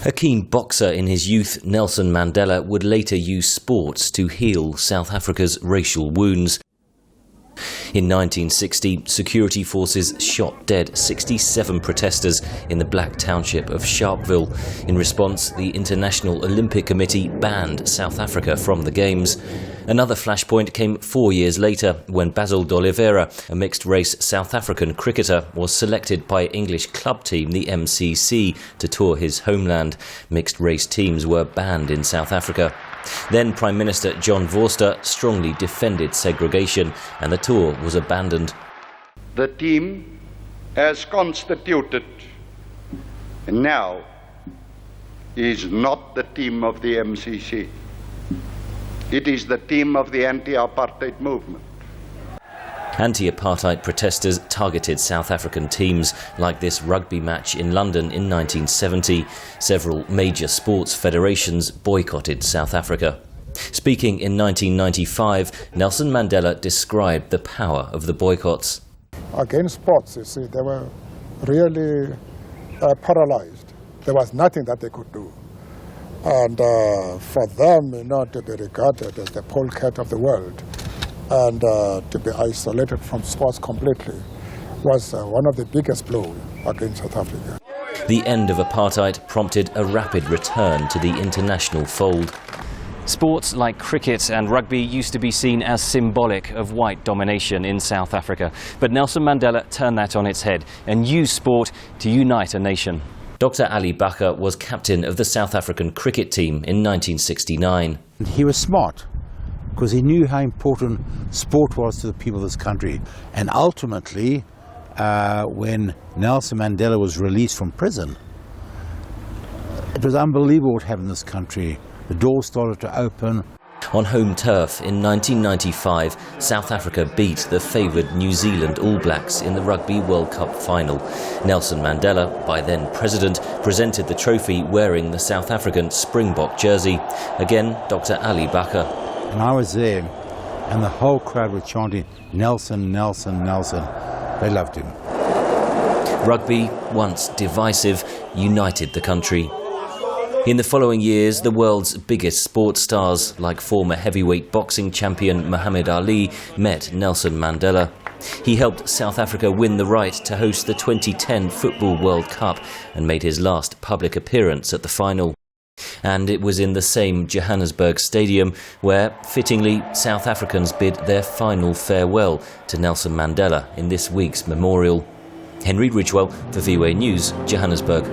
A keen boxer in his youth, Nelson Mandela would later use sports to heal South Africa's racial wounds. In 1960, security forces shot dead 67 protesters in the black township of Sharpeville. In response, the International Olympic Committee banned South Africa from the Games. Another flashpoint came 4 years later when Basil d'Oliveira, a mixed-race South African cricketer, was selected by English club team the MCC to tour his homeland. Mixed-race teams were banned in South Africa. Then Prime Minister John Vorster strongly defended segregation and the tour was abandoned. The team as constituted now is not the team of the MCC. It is the team of the anti-apartheid movement. Anti-apartheid protesters targeted South African teams, like this rugby match in London in 1970. Several major sports federations boycotted South Africa. Speaking in 1995, Nelson Mandela described the power of the boycotts. Against sports, you see, they were really paralyzed. There was nothing that they could do. And for them, to be regarded as the polecat of the world, and to be isolated from sports completely was one of the biggest blows against South Africa. The end of apartheid prompted a rapid return to the international fold. Sports like cricket and rugby used to be seen as symbolic of white domination in South Africa. But Nelson Mandela turned that on its head and used sport to unite a nation. Dr. Ali Bacher was captain of the South African cricket team in 1969. He was smart, because he knew how important sport was to the people of this country. And ultimately, when Nelson Mandela was released from prison, it was unbelievable what happened in this country. The doors started to open. On home turf in 1995, South Africa beat the favoured New Zealand All Blacks in the Rugby World Cup final. Nelson Mandela, by then president, presented the trophy wearing the South African Springbok jersey. Again, Dr. Ali Bacher. And I was there, and the whole crowd were chanting, "Nelson, Nelson, Nelson." They loved him. Rugby, once divisive, united the country. In the following years, the world's biggest sports stars, like former heavyweight boxing champion Muhammad Ali, met Nelson Mandela. He helped South Africa win the right to host the 2010 Football World Cup and made his last public appearance at the final. And it was in the same Johannesburg stadium where, fittingly, South Africans bid their final farewell to Nelson Mandela in this week's memorial. Henry Ridgwell for VOA News, Johannesburg.